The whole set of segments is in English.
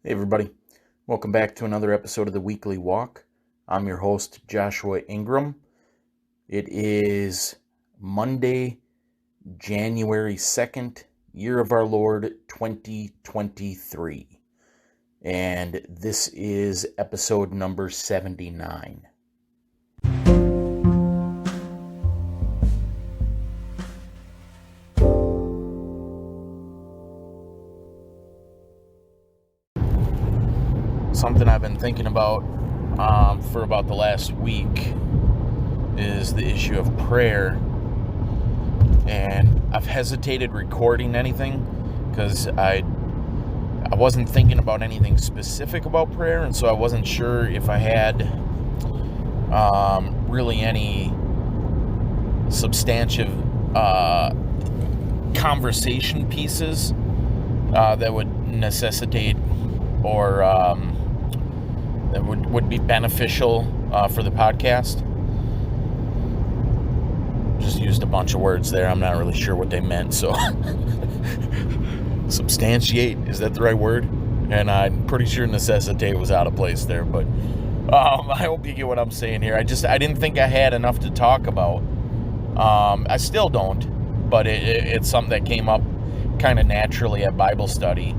Hey everybody, welcome back to another episode of the Weekly Walk. I'm your host, Joshua Ingram. It is Monday, January 2nd, year of our Lord, 2023. And this is episode number 79. Something I've been thinking about for about the last week is the issue of prayer. And I've hesitated recording anything because I wasn't thinking about anything specific about prayer, and so I wasn't sure if I had really any substantive conversation pieces that would necessitate or that would be beneficial for the podcast. Just used a bunch of words there. I'm not really sure what they meant, so substantiate, is that the right word? And I'm pretty sure necessitate was out of place there, but I hope you get what I'm saying here. I didn't think I had enough to talk about. I still don't, but it's something that came up kind of naturally at Bible study.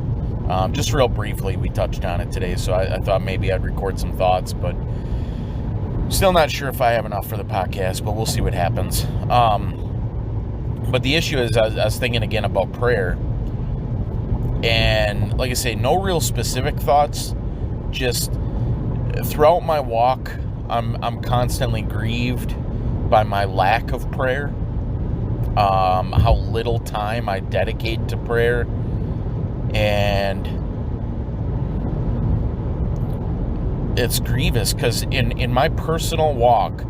Just real briefly, we touched on it today, so I thought maybe I'd record some thoughts, but still not sure if I have enough for the podcast, but we'll see what happens. But the issue is, I was thinking again about prayer, and like I say, no real specific thoughts, just throughout my walk, I'm constantly grieved by my lack of prayer, how little time I dedicate to prayer. And it's grievous because in my personal walk,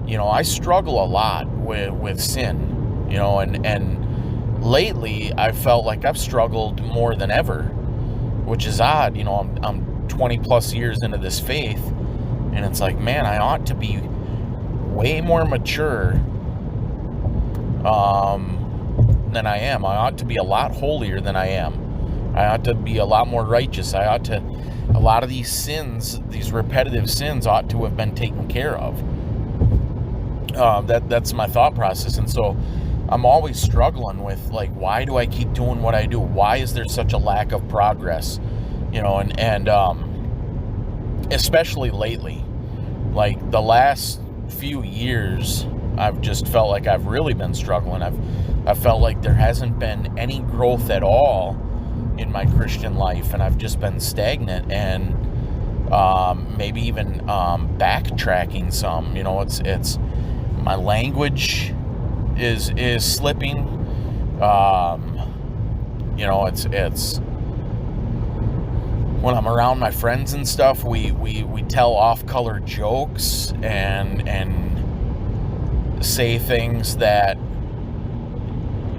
I struggle a lot with sin, and lately I felt like I've struggled more than ever, which is odd. I'm 20 plus years into this faith, and it's like, man, I ought to be way more mature than I am. I ought to be a lot holier than I am. I ought to be a lot more righteous. A lot of these sins, these repetitive sins, ought to have been taken care of. That's my thought process. And so I'm always struggling with, like, why do I keep doing what I do? Why is there such a lack of progress? And especially lately, like the last few years, I've just felt like I've really been struggling. I've felt like there hasn't been any growth at all in my Christian life, and I've just been stagnant and maybe even backtracking some. It's my language is slipping. It's when I'm around my friends and stuff, we tell off-color jokes and say things that,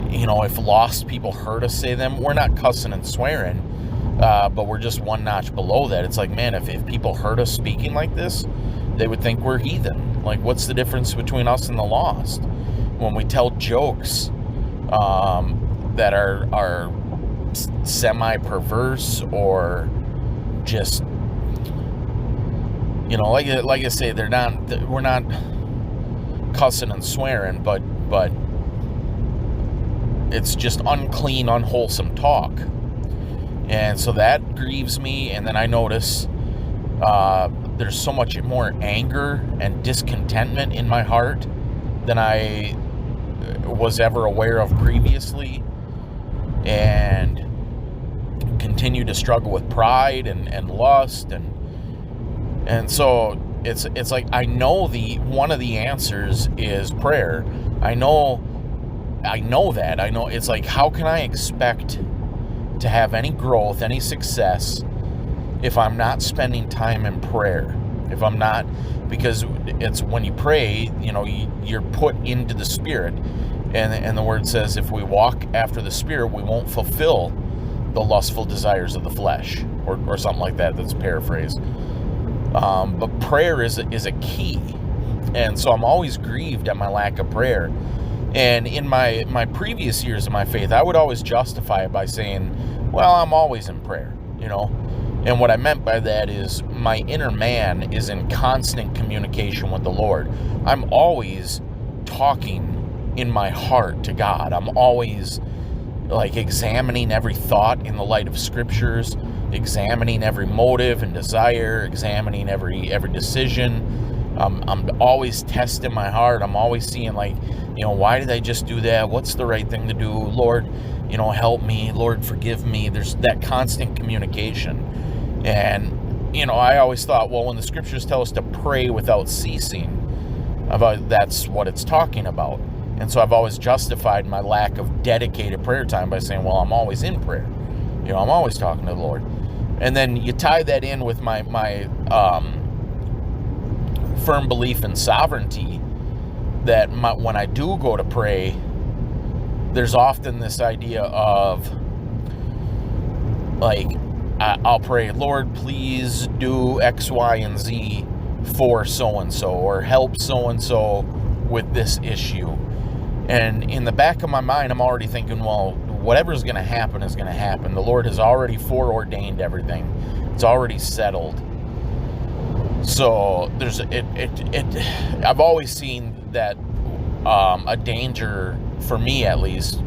if lost people heard us say them, we're not cussing and swearing, but we're just one notch below that. It's like, man, if people heard us speaking like this, they would think we're heathen. Like, what's the difference between us and the lost? When we tell jokes that are semi-perverse or just, like I say, we're not cussing and swearing, but it's just unclean, unwholesome talk. And so that grieves me. And then I notice there's so much more anger and discontentment in my heart than I was ever aware of previously, and continue to struggle with pride and lust, and so it's like, I know one of the answers is prayer. I know that. I know it's like, how can I expect to have any growth, any success, if I'm not spending time in prayer? If I'm not, because it's when you pray, you're put into the Spirit, and the Word says, if we walk after the Spirit, we won't fulfill the lustful desires of the flesh, or something like that. That's paraphrased. But prayer is a key, and so I'm always grieved at my lack of prayer. And in my previous years of my faith, I would always justify it by saying, well, I'm always in prayer, And what I meant by that is my inner man is in constant communication with the Lord. I'm always talking in my heart to God. I'm always like examining every thought in the light of scriptures, examining every motive and desire, examining every decision. I'm always testing my heart. I'm always seeing, like, why did I just do that? What's the right thing to do? Lord, help me. Lord, forgive me. There's that constant communication. And, I always thought, well, when the scriptures tell us to pray without ceasing, that's what it's talking about. And so I've always justified my lack of dedicated prayer time by saying, well, I'm always in prayer. I'm always talking to the Lord. And then you tie that in with my firm belief in sovereignty, that when I do go to pray, there's often this idea of, like, I'll pray, Lord, please do X, Y, and Z for so-and-so, or help so-and-so with this issue. And in the back of my mind, I'm already thinking, well, whatever's going to happen is going to happen. The Lord has already foreordained everything. It's already settled. So I've always seen that a danger, for me at least,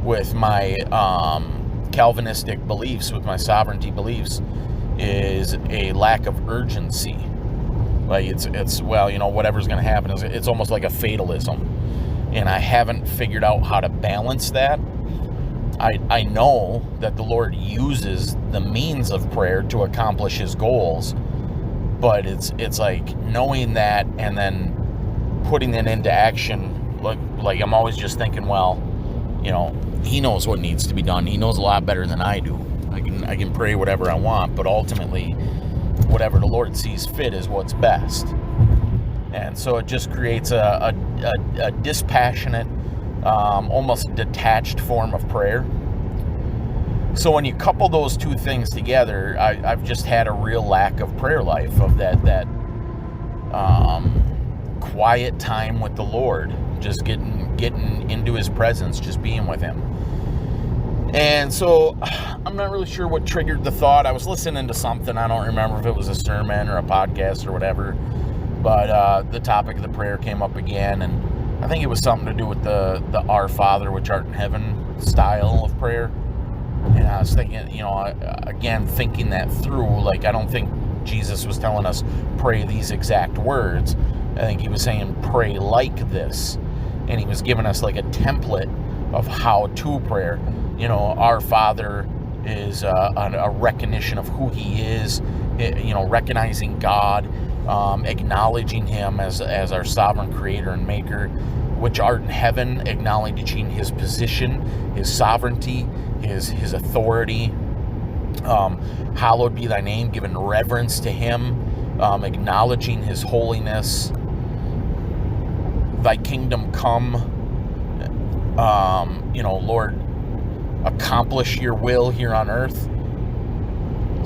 with my Calvinistic beliefs, with my sovereignty beliefs, is a lack of urgency. Like, it's well, whatever's going to happen, it's almost like a fatalism. And I haven't figured out how to balance that. I know that the Lord uses the means of prayer to accomplish his goals, but it's like knowing that and then putting it into action. Like I'm always just thinking, well, he knows what needs to be done. He knows a lot better than I do. I can pray whatever I want, but ultimately, whatever the Lord sees fit is what's best. And so it just creates a dispassionate, almost detached form of prayer. So when you couple those two things together, I've just had a real lack of prayer life, of that quiet time with the Lord, just getting into his presence, just being with him. And so I'm not really sure what triggered the thought. I was listening to something. I don't remember if it was a sermon or a podcast or whatever. But the topic of the prayer came up again, and I think it was something to do with the Our Father which art in heaven style of prayer. And I was thinking, again, thinking that through, like, I don't think Jesus was telling us pray these exact words. I think he was saying pray like this, and he was giving us like a template of how to prayer. Our Father is a recognition of who he is, recognizing God, acknowledging him as our sovereign creator and maker, which art in heaven, acknowledging his position, his sovereignty, his authority. Hallowed be thy name, giving reverence to him, acknowledging his holiness. Thy kingdom come, Lord, accomplish your will here on earth,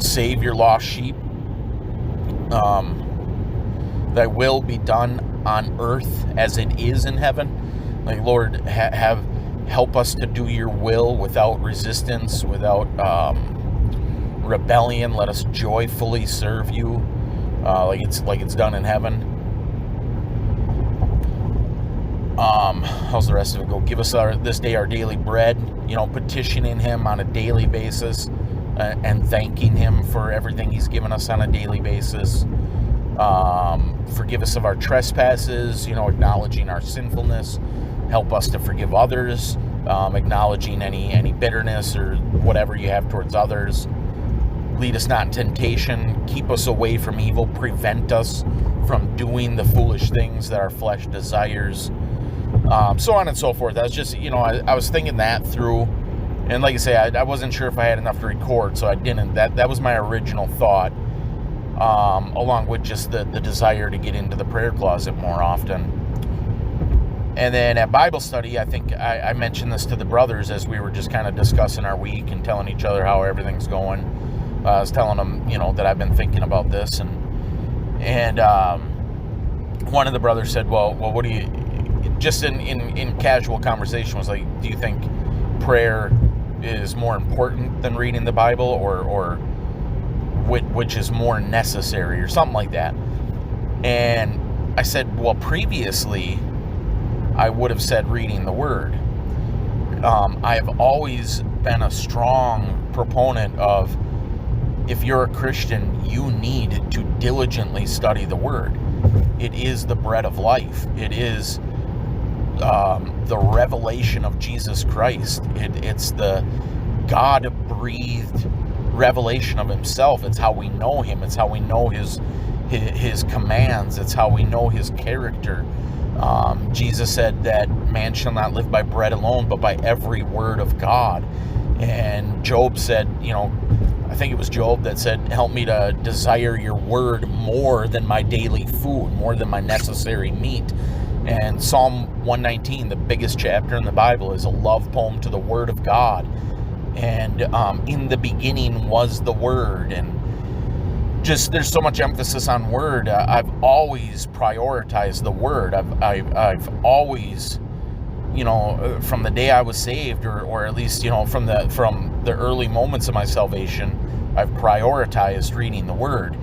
save your lost sheep. Thy will be done on earth as it is in heaven. Like, Lord, help us to do your will without resistance, without rebellion. Let us joyfully serve you, like it's done in heaven. How's the rest of it go? Give us this day our daily bread. Petitioning him on a daily basis, and thanking him for everything he's given us on a daily basis. Forgive us of our trespasses, acknowledging our sinfulness. Help us to forgive others, acknowledging any bitterness or whatever you have towards others. Lead us not in temptation. Keep us away from evil. Prevent us from doing the foolish things that our flesh desires. So on and so forth. I was just, I was thinking that through. And like I say, I wasn't sure if I had enough to record, so I didn't. That was my original thought. Along with just the desire to get into the prayer closet more often. And then at Bible study, I think I mentioned this to the brothers as we were just kind of discussing our week and telling each other how everything's going. I was telling them, that I've been thinking about this, and one of the brothers said, well, what do you, just in casual conversation, was like, do you think prayer is more important than reading the Bible, or which is more necessary, or something like that. And I said, well, previously I would have said reading the Word. I have always been a strong proponent of, if you're a Christian, you need to diligently study the Word. It is the bread of life. It is the revelation of Jesus Christ. It's the God-breathed revelation of himself. It's how we know him. It's how we know his commands. It's how we know his character. Jesus said that man shall not live by bread alone, but by every word of God. And Job said, I think it was Job that said, help me to desire your word more than my daily food, more than my necessary meat. And Psalm 119, the biggest chapter in the Bible, is a love poem to the Word of God. And in the beginning was the Word. And just, there's so much emphasis on Word. I've always prioritized the Word. I've always, from the day I was saved, or at least, from the early moments of my salvation, I've prioritized reading the Word.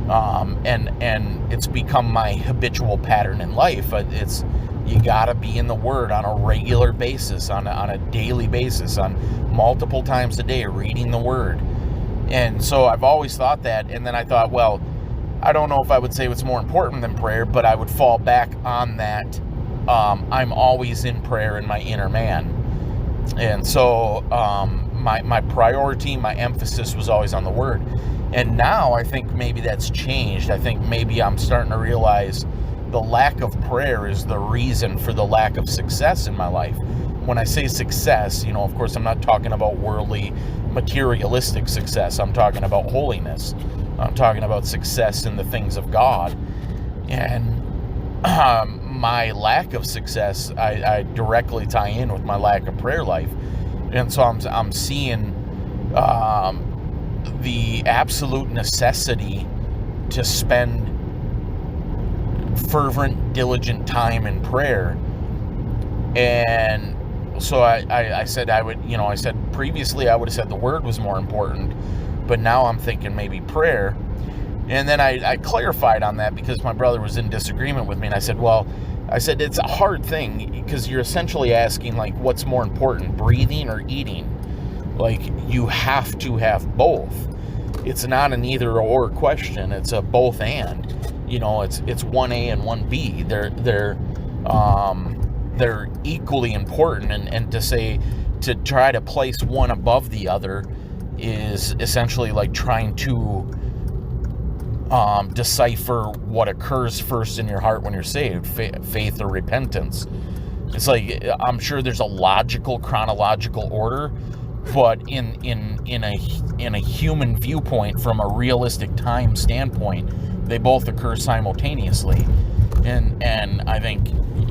And it's become my habitual pattern in life. You gotta be in the Word on a regular basis, on a daily basis, on multiple times a day, reading the Word. And so I've always thought that, and then I thought, well, I don't know if I would say it's more important than prayer, but I would fall back on that. I'm always in prayer in my inner man. And so my priority, my emphasis was always on the Word. And now I think maybe that's changed. I think maybe I'm starting to realize the lack of prayer is the reason for the lack of success in my life. When I say success, of course, I'm not talking about worldly, materialistic success. I'm talking about holiness. I'm talking about success in the things of God. And my lack of success, I directly tie in with my lack of prayer life. And so I'm seeing the absolute necessity to spend fervent, diligent time in prayer. And so I said I said previously I would have said the Word was more important, but now I'm thinking maybe prayer. And then I clarified on that because my brother was in disagreement with me, and I said it's a hard thing because you're essentially asking, like, what's more important, breathing or eating? Like, you have to have both. It's not an either or question. It's a both and. It's 1A and 1B. They're equally important, and to try to place one above the other is essentially like trying to decipher what occurs first in your heart when you're saved, faith or repentance. It's like, I'm sure there's a logical, chronological order, but in a human viewpoint, from a realistic time standpoint, they both occur simultaneously. And I think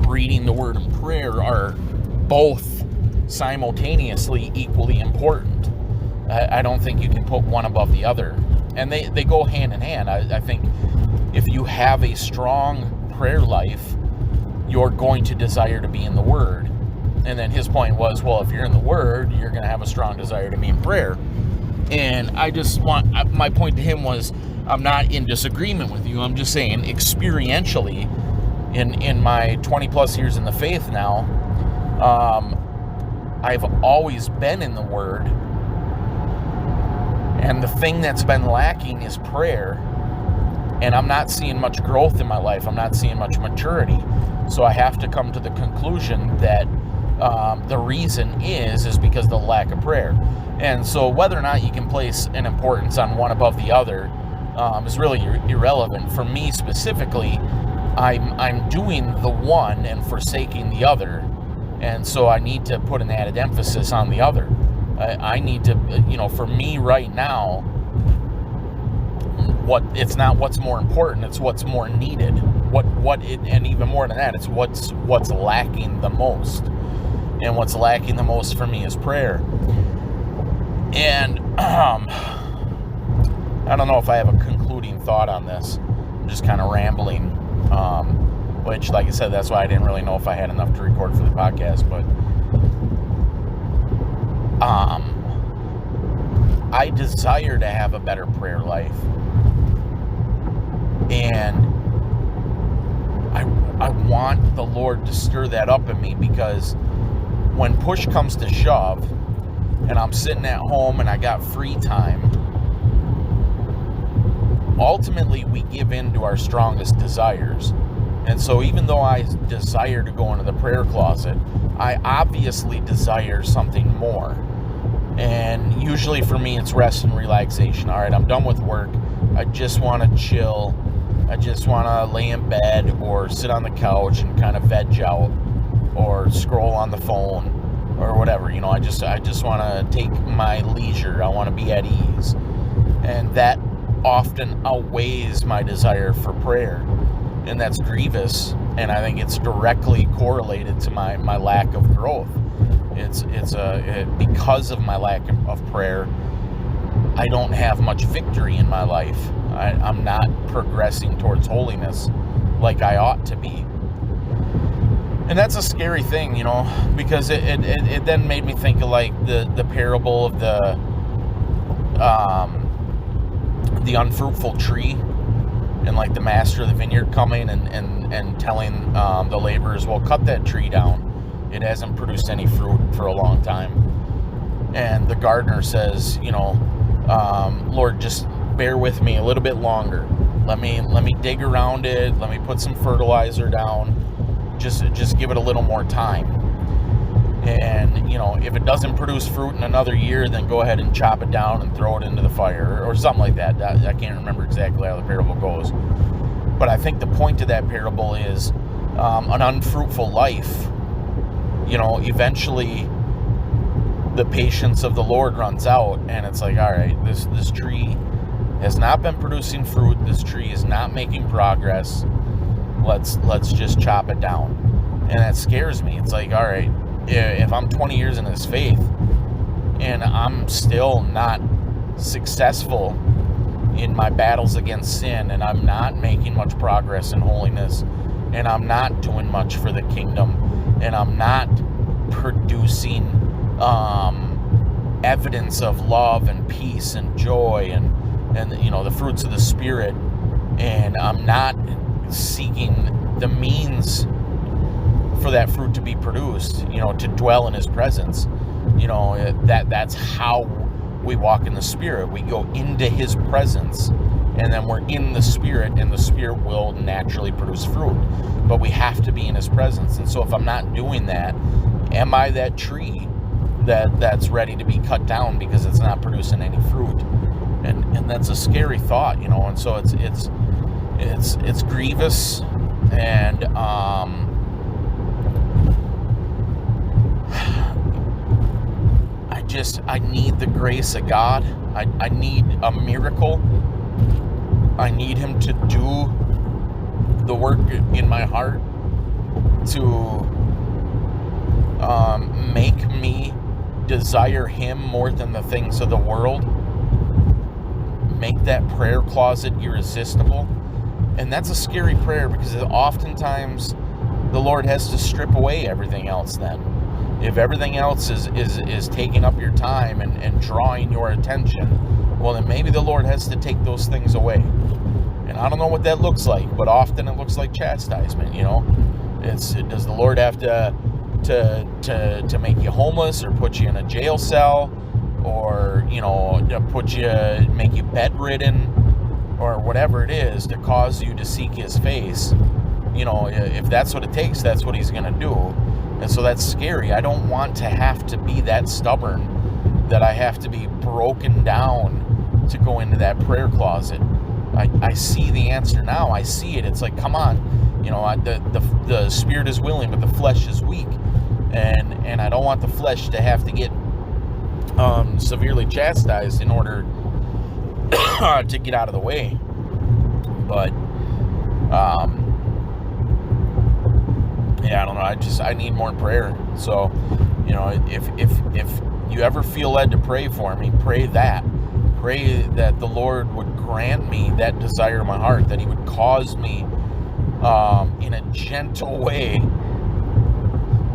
reading the Word and prayer are both simultaneously equally important. I don't think you can put one above the other. And they go hand in hand. I think if you have a strong prayer life, you're going to desire to be in the Word. And then his point was, well, if you're in the Word, you're going to have a strong desire to be in prayer. And my point to him was, I'm not in disagreement with you. I'm just saying, experientially, in my 20 plus years in the faith now, I've always been in the Word. And the thing that's been lacking is prayer. And I'm not seeing much growth in my life. I'm not seeing much maturity. So I have to come to the conclusion that the reason is because of the lack of prayer. And so whether or not you can place an importance on one above the other is really irrelevant. For me specifically, I'm doing the one and forsaking the other. And so I need to put an added emphasis on the other. I need to, for me right now, it's not what's more important, it's what's more needed. And even more than that, it's what's lacking the most. And what's lacking the most for me is prayer. And I don't know if I have a concluding thought on this. I'm just kind of rambling, which, like I said, that's why I didn't really know if I had enough to record for the I desire to have a better prayer life. And I want the Lord to stir that up in me, because when push comes to shove and I'm sitting at home and I got free time, ultimately we give in to our strongest desires. And so even though I desire to go into the prayer closet, I obviously desire something more. And usually for me, it's rest and relaxation. All right, I'm done with work. I just want to chill. I just want to lay in bed or sit on the couch and kind of veg out or scroll on the phone or whatever. You know, I just want to take my leisure. I want to be at ease. And that often outweighs my desire for prayer. And that's grievous. And I think it's directly correlated to my lack of growth. It's because of my lack of prayer, I don't have much victory in my life. I'm not progressing towards holiness like I ought to be. And that's a scary thing, you know, because it then made me think of like the parable of the unfruitful tree, and like the master of the vineyard coming and telling the laborers, well, cut that tree down. It hasn't produced any fruit for a long time. And the gardener says, you know, Lord, just bear with me a little bit longer. Let me dig around it. Let me put some fertilizer down. Just give it a little more time. And, you know, if it doesn't produce fruit in another year, then go ahead and chop it down and throw it into the fire or something like that. I can't remember exactly how the parable goes. But I think the point of that parable is an unfruitful life. You know, eventually the patience of the Lord runs out, and it's like, all right, this tree has not been producing fruit. This tree is not making progress. Let's just chop it down. And that scares me. It's like, all right, if I'm 20 years in this faith and I'm still not successful in my battles against sin, and I'm not making much progress in holiness, and I'm not doing much for the kingdom, and I'm not producing evidence of love and peace and joy and you know, the fruits of the Spirit, and I'm not seeking the means for that fruit to be produced, you know, to dwell in His presence. You know, that's how we walk in the Spirit. We go into His presence, and then we're in the Spirit, and the Spirit will naturally produce fruit. But we have to be in His presence. And so if I'm not doing that, am I that tree that's ready to be cut down because it's not producing any fruit? And that's a scary thought, you know. And so it's grievous, and I need the grace of God. I need a miracle. I need Him to do the work in my heart to make me desire Him more than the things of the world. Make that prayer closet irresistible. And that's a scary prayer, because oftentimes the Lord has to strip away everything else then. If everything else is taking up your time and drawing your attention, well, then maybe the Lord has to take those things away. And I don't know what that looks like, but often it looks like chastisement, you know. Does the Lord have to make you homeless, or put you in a jail cell, or, you know, make you bedridden, or whatever it is to cause you to seek His face? You know, if that's what it takes, that's what He's going to do. And so that's scary. I don't want to have to be that stubborn, that I have to be broken down to go into that prayer closet. I see the answer now. I see it. It's like, come on, you know, the spirit is willing, but the flesh is weak. And I don't want the flesh to have to get severely chastised in order to get out of the way. But yeah, I don't know. I need more prayer. So, you know, if you ever feel led to pray for me, pray that the Lord would grant me that desire in my heart, that He would cause me in a gentle way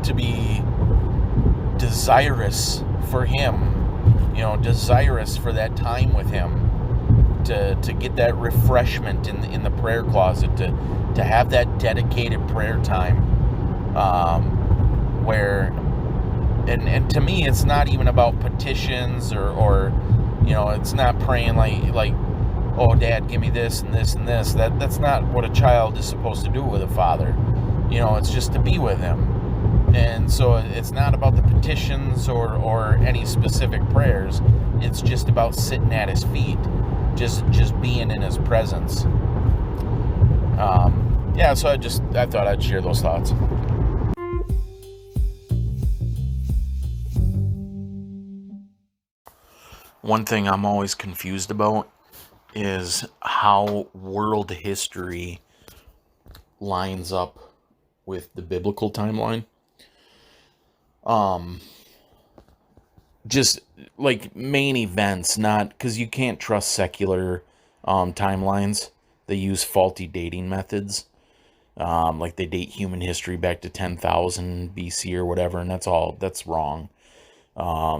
to be desirous for Him desirous for that time with him, to get that refreshment in the prayer closet, to have that dedicated prayer time, where and to me it's not even about petitions or it's not praying like oh, Dad, give me this and this and this. That's not what a child is supposed to do with a father. It's just to be with him. And so it's not about the petitions or any specific prayers. It's just about sitting at his feet, just being in his presence. So I thought I'd share those thoughts. One thing I'm always confused about is how world history lines up with the biblical timeline. Just like main events, not because you can't trust secular timelines. They use faulty dating methods. Like they date human history back to 10,000 BC or whatever, and that's wrong.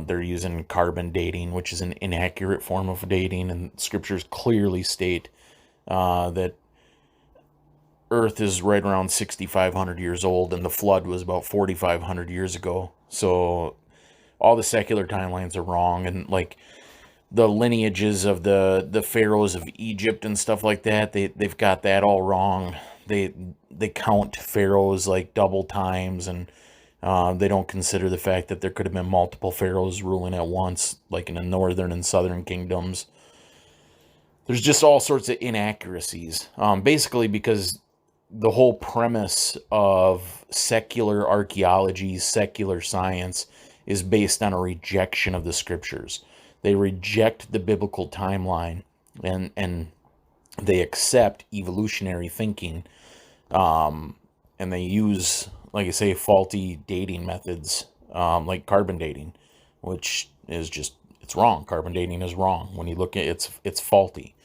They're using carbon dating, which is an inaccurate form of dating, and scriptures clearly state that Earth is right around 6,500 years old, and the flood was about 4,500 years ago. So all the secular timelines are wrong, and like the lineages of the pharaohs of Egypt and stuff like that, they've got that all wrong. They count pharaohs like double times, and they don't consider the fact that there could have been multiple pharaohs ruling at once, like in the northern and southern kingdoms. There's just all sorts of inaccuracies, basically because the whole premise of secular archaeology, secular science, is based on a rejection of the scriptures. They reject the biblical timeline, and they accept evolutionary thinking, and they use, like I say, faulty dating methods, like carbon dating, which is it's wrong. Carbon dating is wrong. When you look at it, it's faulty.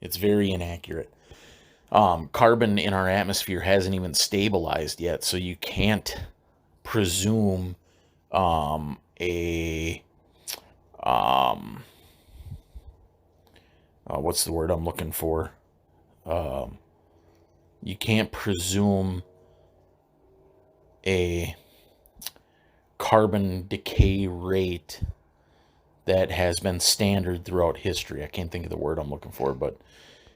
It's very inaccurate. Carbon in our atmosphere hasn't even stabilized yet, so you can't presume what's the word I'm looking for? You can't presume a carbon decay rate that has been standard throughout history. I can't think of the word I'm looking for, but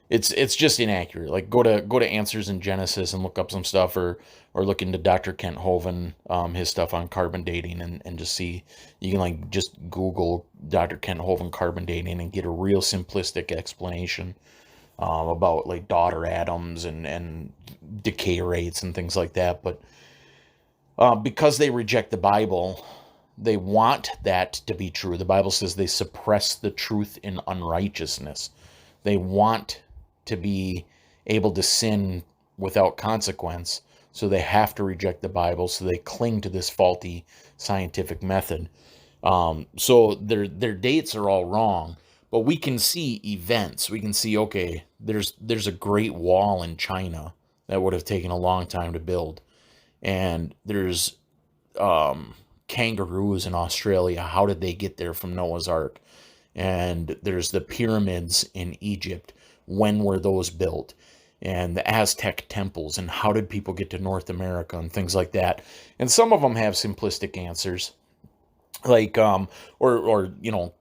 it's just inaccurate. Like go to Answers in Genesis and look up some stuff, or look into Dr. Kent Hovind, his stuff on carbon dating, and just see. You can like just Google Dr. Kent Hovind carbon dating and get a real simplistic explanation about like daughter atoms and decay rates and things like that. But because they reject the Bible, they want that to be true. The Bible says they suppress the truth in unrighteousness. They want to be able to sin without consequence, so they have to reject the Bible, so they cling to this faulty scientific method. So their dates are all wrong, but we can see events. We can see, okay, there's a Great Wall in China that would have taken a long time to build, and there's kangaroos in Australia. How did they get there from Noah's Ark? And there's the pyramids in Egypt. When were those built? And the Aztec temples, and how did people get to North America, and things like that. And some of them have simplistic answers, like or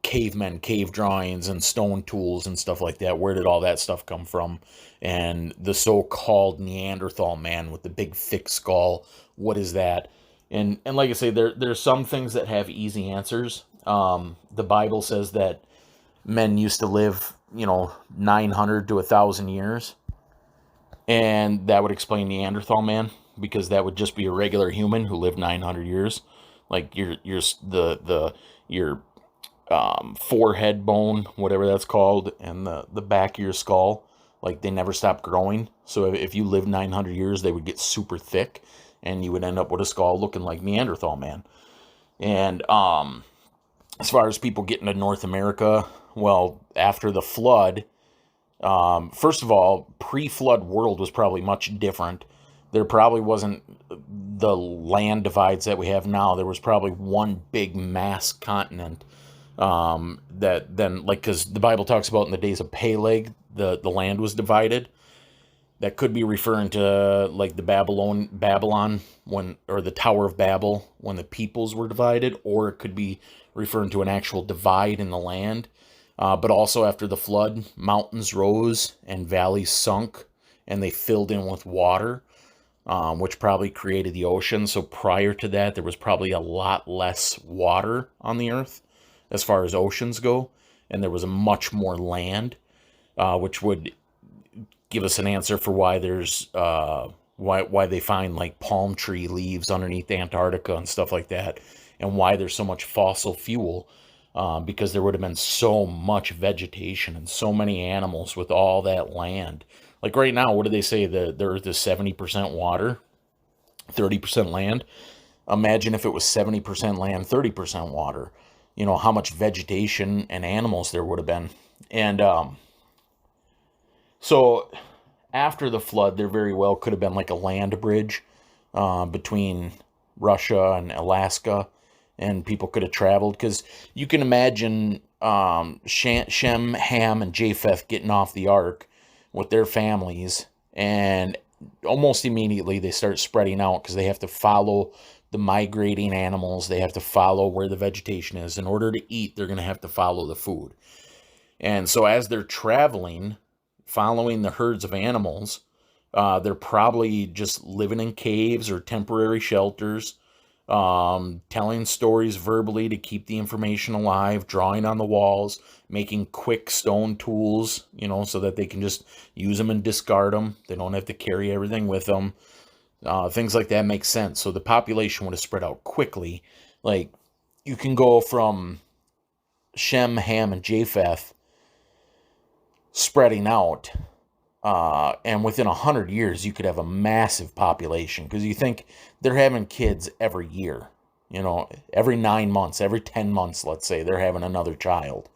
cavemen, cave drawings, and stone tools and stuff like that. Where did all that stuff come from? And the so-called Neanderthal man with the big thick skull, what is that? And like I say, there's some things that have easy answers. The Bible says that men used to live 900 to 1,000 years, and that would explain Neanderthal man, because that would just be a regular human who lived 900 years. Like your forehead bone, whatever that's called, and the back of your skull, like they never stopped growing. So if you lived 900 years, they would get super thick, and you would end up with a skull looking like Neanderthal man. And as far as people getting to North America, well, after the flood, first of all, pre-flood world was probably much different. There probably wasn't the land divides that we have now. There was probably one big mass continent That then, like, because the Bible talks about in the days of Peleg, the land was divided. That could be referring to like the Babylon when, or the Tower of Babel when the peoples were divided, or it could be referring to an actual divide in the land. But also after the flood, mountains rose and valleys sunk, and they filled in with water, which probably created the ocean. So prior to that, there was probably a lot less water on the earth as far as oceans go, and there was a much more land, which would give us an answer for why there's why they find like palm tree leaves underneath Antarctica and stuff like that, and why there's so much fossil fuel, because there would have been so much vegetation and so many animals with all that land. Like right now, what do they say? The Earth is 70% water, 30% land. Imagine if it was 70% land, 30% water. You know, how much vegetation and animals there would have been. And so after the flood, there very well could have been like a land bridge between Russia and Alaska, and people could have traveled. Because you can imagine Shem, Ham, and Japheth getting off the ark with their families, and almost immediately they start spreading out because they have to follow the migrating animals. They have to follow where the vegetation is. In order to eat, they're going to have to follow the food. And so as they're traveling, following the herds of animals, they're probably just living in caves or temporary shelters, telling stories verbally to keep the information alive, drawing on the walls, making quick stone tools, you know, so that they can just use them and discard them. They don't have to carry everything with them. Things like that make sense. So the population would have spread out quickly. Like, you can go from Shem, Ham, and Japheth spreading out, and within 100 years you could have a massive population, because you think they're having kids every year, you know, every 9 months, every 10 months, let's say, they're having another child.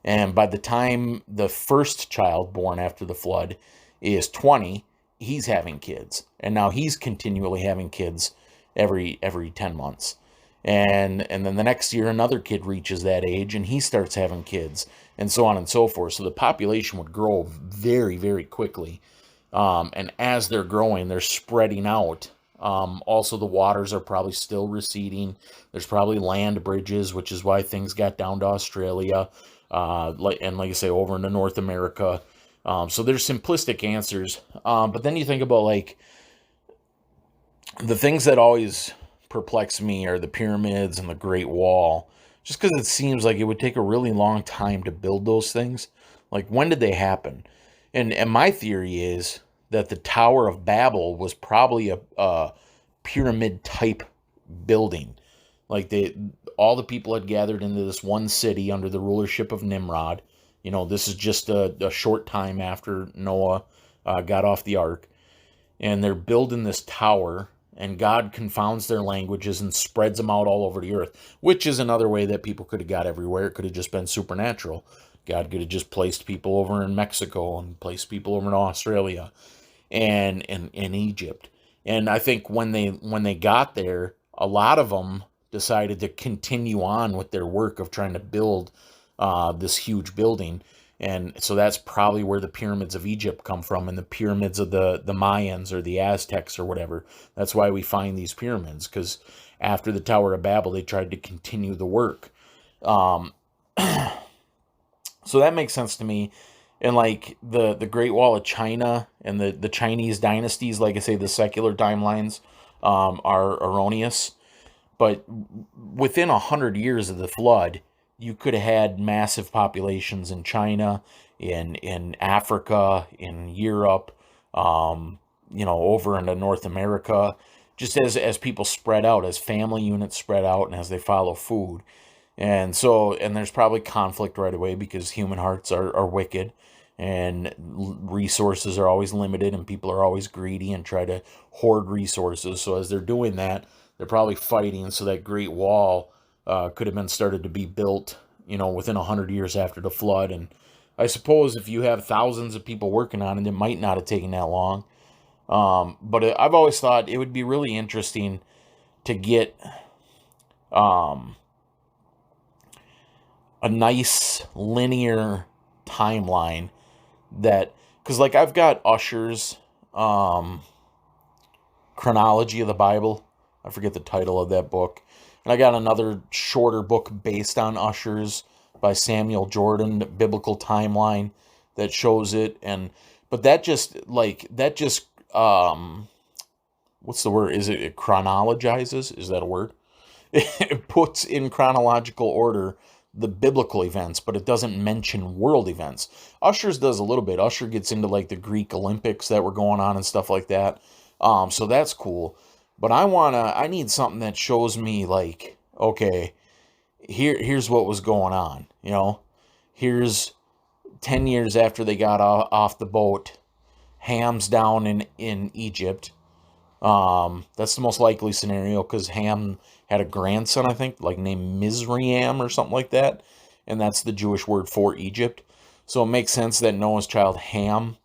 And by the time the first child born after the flood is 20, he's having kids, and now he's continually having kids every 10 months. And then the next year another kid reaches that age and he starts having kids, and so on and so forth. So the population would grow very, very quickly, and as they're growing, they're spreading out. Also, the waters are probably still receding. There's probably land bridges, which is why things got down to Australia, like I say, over into North America. So there's simplistic answers, but then you think about, like, the things that always perplex me are the pyramids and the Great Wall, just because it seems like it would take a really long time to build those things. Like, when did they happen? And my theory is that the Tower of Babel was probably a pyramid type building. Like, all the people had gathered into this one city under the rulership of Nimrod. You know, this is just a short time after Noah got off the ark. And they're building this tower, and God confounds their languages and spreads them out all over the earth, which is another way that people could have got everywhere. It could have just been supernatural. God could have just placed people over in Mexico and placed people over in Australia and in Egypt. And I think when they got there, a lot of them decided to continue on with their work of trying to build this huge building. And so that's probably where the pyramids of Egypt come from, and the pyramids of the Mayans or the Aztecs or whatever. That's why we find these pyramids, because after the Tower of Babel, they tried to continue the work. So that makes sense to me. And like the Great Wall of China and the Chinese dynasties, like I say, the secular timelines are erroneous. But within 100 years of the flood, you could have had massive populations in China, in Africa, in Europe, over into North America, just as people spread out, as family units spread out, and as they follow food. And there's probably conflict right away, because human hearts are wicked, and resources are always limited, and people are always greedy and try to hoard resources. So as they're doing that, they're probably fighting. So that Great Wall could have been started to be built, within 100 years after the flood. And I suppose if you have thousands of people working on it, it might not have taken that long. But I've always thought it would be really interesting to get a nice linear timeline that, because like I've got Usher's um, chronology of the Bible. I forget the title of that book. And I got another shorter book based on Usher's by Samuel Jordan, Biblical Timeline, that shows it. And but that just what's the word? It chronologizes? Is that a word? It puts in chronological order the biblical events, but it doesn't mention world events. Usher's does a little bit. Usher gets into like the Greek Olympics that were going on and stuff like that. So that's cool. But I need something that shows me like, okay, here's what was going on. Here's 10 years after they got off the boat. Ham's down in Egypt. That's the most likely scenario because Ham had a grandson, I think, like named Mizraim or something like that, and that's the Jewish word for Egypt. So it makes sense that Noah's child Ham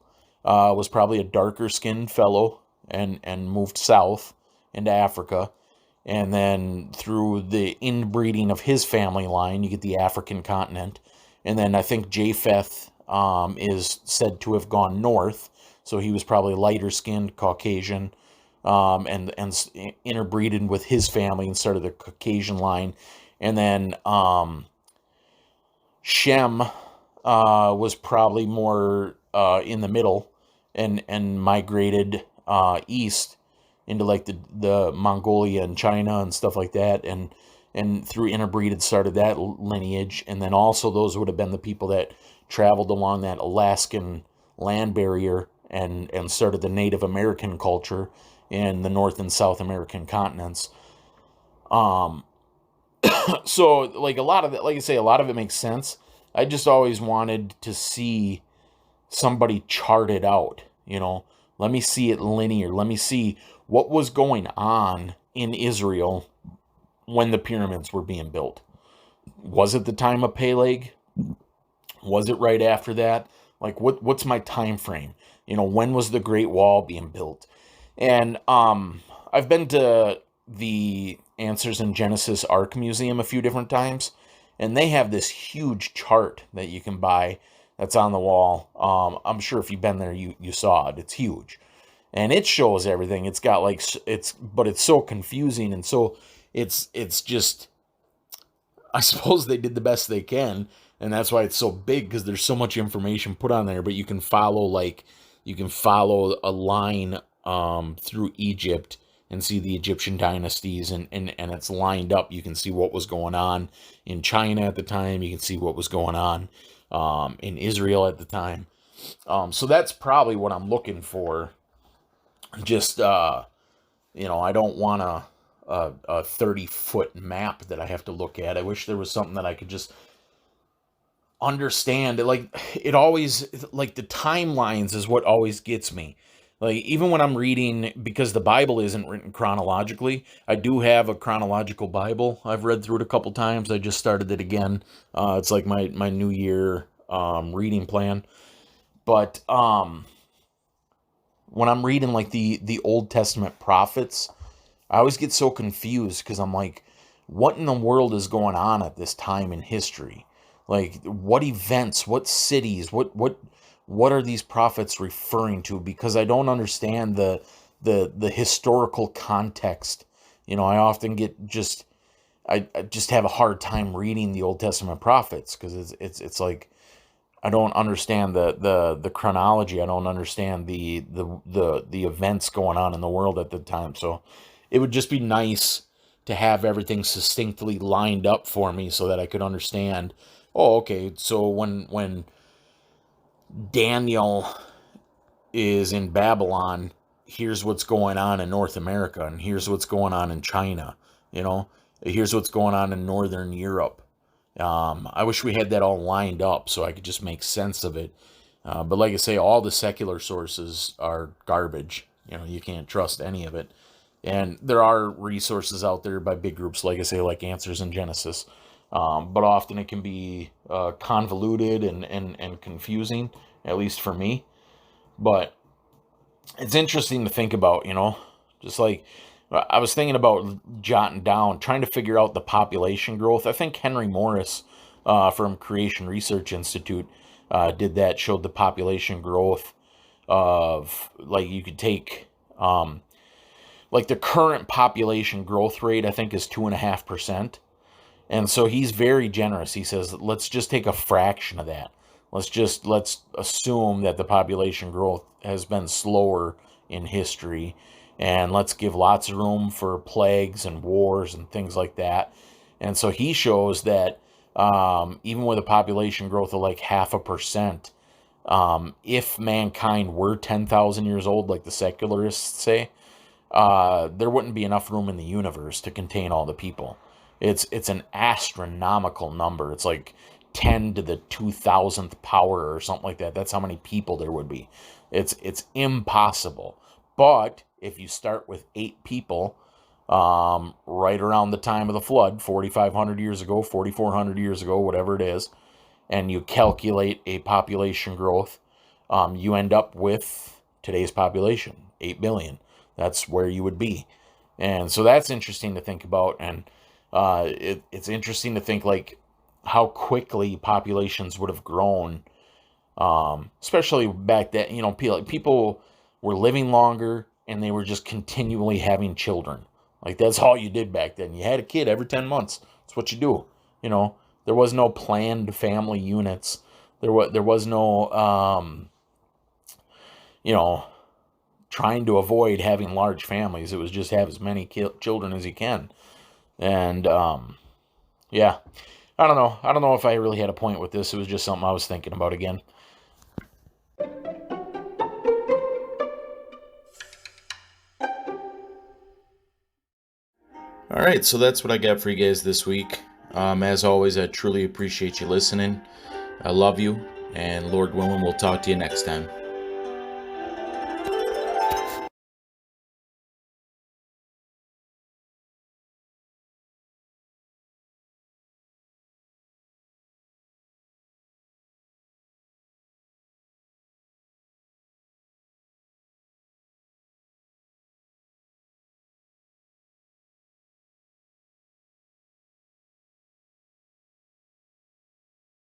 was probably a darker skinned fellow and moved south into Africa, and then through the inbreeding of his family line, you get the African continent, and then I think Japheth is said to have gone north, so he was probably lighter skinned, Caucasian and interbreeded with his family and started the Caucasian line. And then Shem was probably more in the middle and migrated east into like the Mongolia and China and stuff like that, and through interbreeded started that lineage. And then also those would have been the people that traveled along that Alaskan land barrier and started the Native American culture in the North and South American continents. Um, so like a lot of it, like I say, a lot of it makes sense. I just always wanted to see somebody chart it out, Let me see it linear. Let me see what was going on in Israel when the pyramids were being built. Was it the time of Peleg? Was it right after that? Like what's my time frame? When was the Great Wall being built? And I've been to the Answers in Genesis Ark Museum a few different times, and they have this huge chart that you can buy that's on the wall. I'm sure if you've been there, you saw it. It's huge, and it shows everything. It's got like but it's so confusing, and so it's just. I suppose they did the best they can, and that's why it's so big because there's so much information put on there. But you can follow a line through Egypt and see the Egyptian dynasties, and it's lined up. You can see what was going on in China at the time. You can see what was going on in Israel at the time. So that's probably what I'm looking for. Just I don't want a 30-foot map that I have to look at. I wish there was something that I could just understand. It always, like, the timelines is what always gets me. Like, even when I'm reading, because the Bible isn't written chronologically, I do have a chronological Bible. I've read through it a couple times. I just started it again. It's like my New Year reading plan. But when I'm reading like the Old Testament prophets, I always get so confused because I'm like, what in the world is going on at this time in history? Like, what events, what cities, what are these prophets referring to? Because I don't understand the historical context. I often get I just have a hard time reading the Old Testament prophets because it's like I don't understand the chronology. I don't understand the events going on in the world at the time. So it would just be nice to have everything succinctly lined up for me so that I could understand. Oh, okay. So when Daniel is in Babylon, here's what's going on in North America, and here's what's going on in China. Here's what's going on in Northern Europe. I wish we had that all lined up so I could just make sense of it. But like I say, all the secular sources are garbage. You can't trust any of it. And there are resources out there by big groups, like I say, like Answers in Genesis. But often it can be convoluted and confusing, at least for me. But it's interesting to think about, just like I was thinking about jotting down, trying to figure out the population growth. I think Henry Morris from Creation Research Institute did that, showed the population growth of, like, you could take, like, the current population growth rate, I think, is 2.5%. And so he's very generous. He says, let's just take a fraction of that. Let's assume that the population growth has been slower in history, and let's give lots of room for plagues and wars and things like that. And so he shows that even with a population growth of like 0.5%, if mankind were 10,000 years old, like the secularists say, there wouldn't be enough room in the universe to contain all the people. It's an astronomical number. It's like 10 to the 2,000th power or something like that. That's how many people there would be. It's impossible. But if you start with 8 people, right around the time of the flood, 4,500 years ago, 4,400 years ago, whatever it is, and you calculate a population growth, you end up with today's population, 8 billion. That's where you would be. And so that's interesting to think about. And it's interesting to think, like, how quickly populations would have grown, especially back then. You know, people were living longer, and they were just continually having children. Like, that's all you did back then. You had a kid every 10 months. That's what you do. You know, there was no planned family units. There was no, you know, trying to avoid having large families. It was just have as many children as you can. And, yeah, I don't know. I don't know if I really had a point with this. It was just something I was thinking about again. All right, so that's what I got for you guys this week. As always, I truly appreciate you listening. I love you, and Lord willing, we'll talk to you next time.